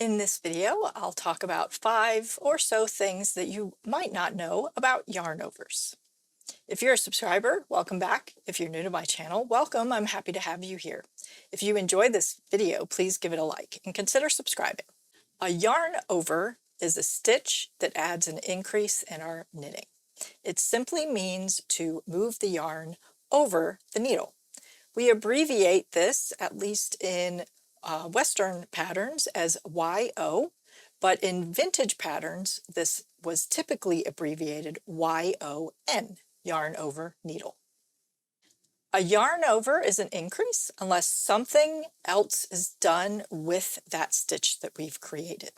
In this video, I'll talk about 5 or so things that you might not know about Yarnovers. If you're a subscriber, welcome back. If you're new to my channel, welcome. I'm happy to have you here. If you enjoyed this video, please give it a like and consider subscribing. A yarn over is a stitch that adds an increase in our knitting. It simply means to move the yarn over the needle. We abbreviate this, at least in Western patterns, as YO, but in vintage patterns, this was typically abbreviated YON, yarn over needle. A yarn over is an increase unless something else is done with that stitch that we've created.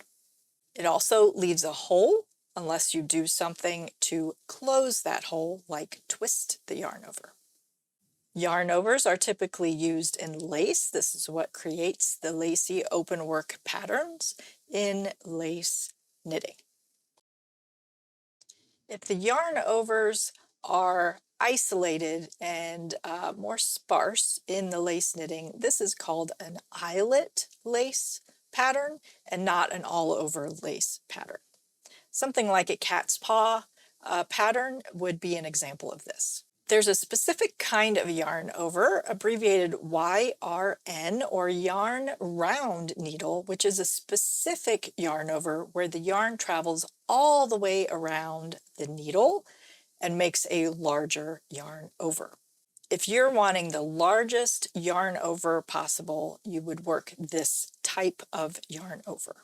It also leaves a hole unless you do something to close that hole, like twist the yarn over. Yarn overs are typically used in lace. This is what creates the lacy open work patterns in lace knitting. If the yarn overs are isolated and more sparse in the lace knitting, this is called an eyelet lace pattern and not an all over lace pattern. Something like a cat's paw pattern would be an example of this. There's a specific kind of yarn over, abbreviated YRN, or yarn round needle, which is a specific yarn over where the yarn travels all the way around the needle and makes a larger yarn over. If you're wanting the largest yarn over possible, you would work this type of yarn over.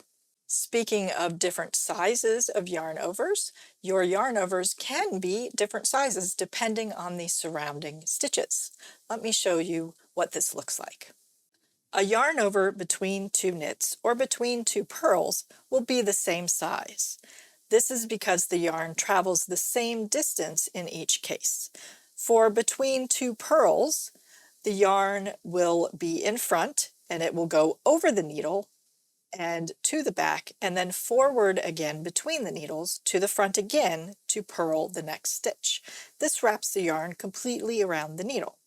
Speaking of different sizes of yarn overs, your yarn overs can be different sizes depending on the surrounding stitches. Let me show you what this looks like. A yarn over between two knits or between two purls will be the same size. This is because the yarn travels the same distance in each case. For between two purls, the yarn will be in front and it will go over the needle and to the back, and then forward again between the needles to the front again to purl the next stitch. This wraps the yarn completely around the needle.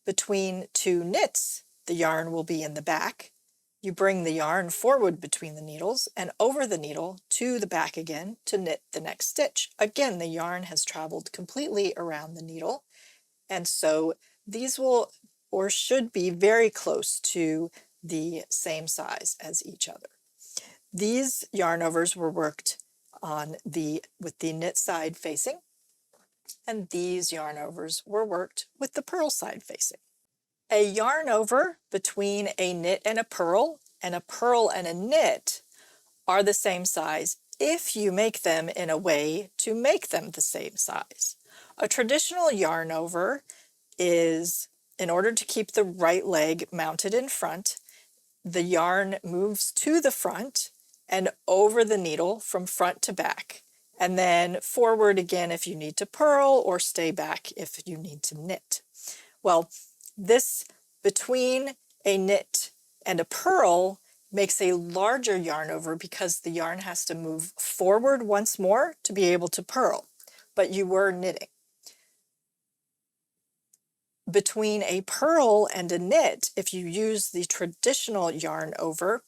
Between two knits, the yarn will be in the back. You bring the yarn forward between the needles and over the needle to the back again to knit the next stitch. Again, the yarn has traveled completely around the needle, and so these will or should be very close to the same size as each other. These yarn overs were worked on with the knit side facing, and these yarn overs were worked with the purl side facing. A yarn over between a knit and a purl and a knit are the same size if you make them in a way to make them the same size. A traditional yarn over is, in order to keep the right leg mounted in front, the yarn moves to the front and over the needle from front to back, and then forward again if you need to purl, or stay back if you need to knit. Well, this between a knit and a purl makes a larger yarn over because the yarn has to move forward once more to be able to purl, but you were knitting. Between a purl and a knit, if you use the traditional yarn over,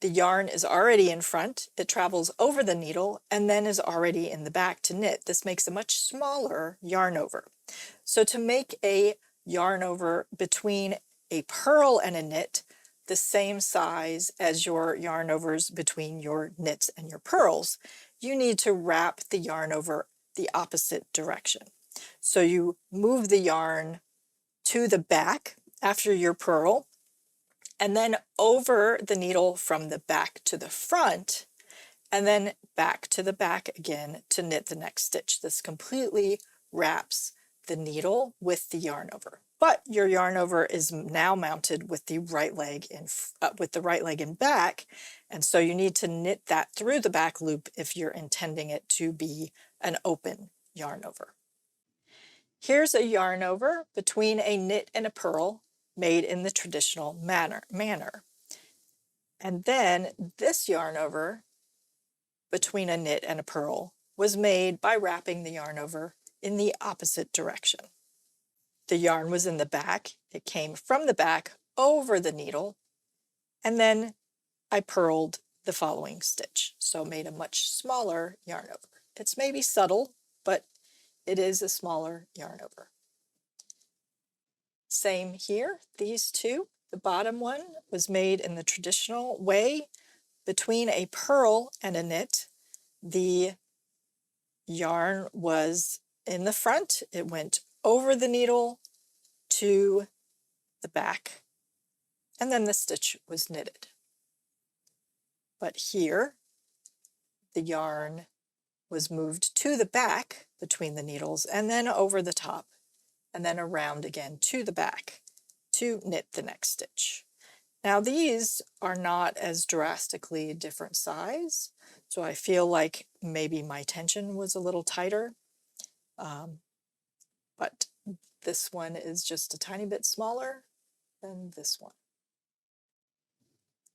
the yarn is already in front, it travels over the needle, and then is already in the back to knit. This makes a much smaller yarn over. So to make a yarn over between a purl and a knit the same size as your yarn overs between your knits and your purls, you need to wrap the yarn over the opposite direction. So you move the yarn to the back after your purl, and then over the needle from the back to the front, and then back to the back again to knit the next stitch. This completely wraps the needle with the yarn over. But your yarn over is now mounted with the right leg in back, and so you need to knit that through the back loop if you're intending it to be an open yarn over. Here's a yarn over between a knit and a purl made in the traditional manner. And then this yarn over between a knit and a purl was made by wrapping the yarn over in the opposite direction. The yarn was in the back, it came from the back over the needle, and then I purled the following stitch. So made a much smaller yarn over. It's maybe subtle, but it is a smaller yarn over. Same here, these two. The bottom one was made in the traditional way between a purl and a knit. The yarn was in the front. It went over the needle to the back, and then the stitch was knitted. But here, the yarn was moved to the back between the needles and then over the top and then around again to the back to knit the next stitch. Now these are not as drastically different size, so I feel like maybe my tension was a little tighter, but this one is just a tiny bit smaller than this one.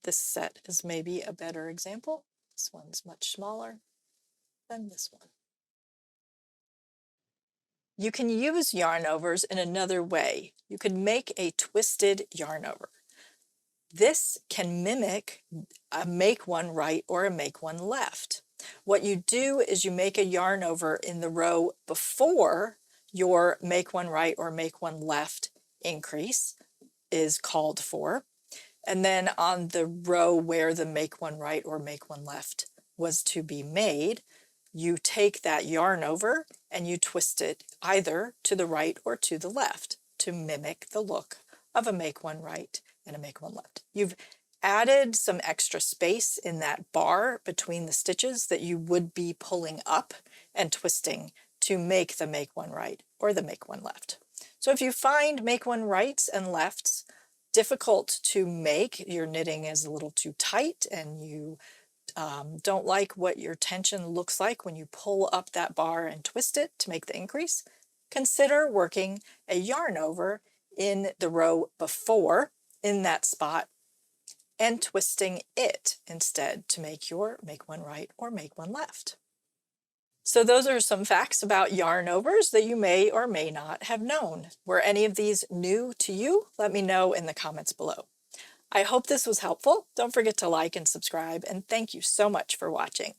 This set is maybe a better example. This one's much smaller than this one. You can use yarnovers in another way. You could make a twisted yarnover. This can mimic a make one right or a make one left. What you do is you make a yarnover in the row before your make one right or make one left increase is called for. And then on the row where the make one right or make one left was to be made, you take that yarn over and you twist it either to the right or to the left to mimic the look of a make one right and a make one left. You've added some extra space in that bar between the stitches that you would be pulling up and twisting to make the make one right or the make one left. So if you find make one rights and lefts difficult to make, your knitting is a little too tight and you don't like what your tension looks like when you pull up that bar and twist it to make the increase, consider working a yarn over in the row before in that spot and twisting it instead to make your make one right or make one left. So those are some facts about yarnovers that you may or may not have known. Were any of these new to you? Let me know in the comments below. I hope this was helpful. Don't forget to like and subscribe, and thank you so much for watching.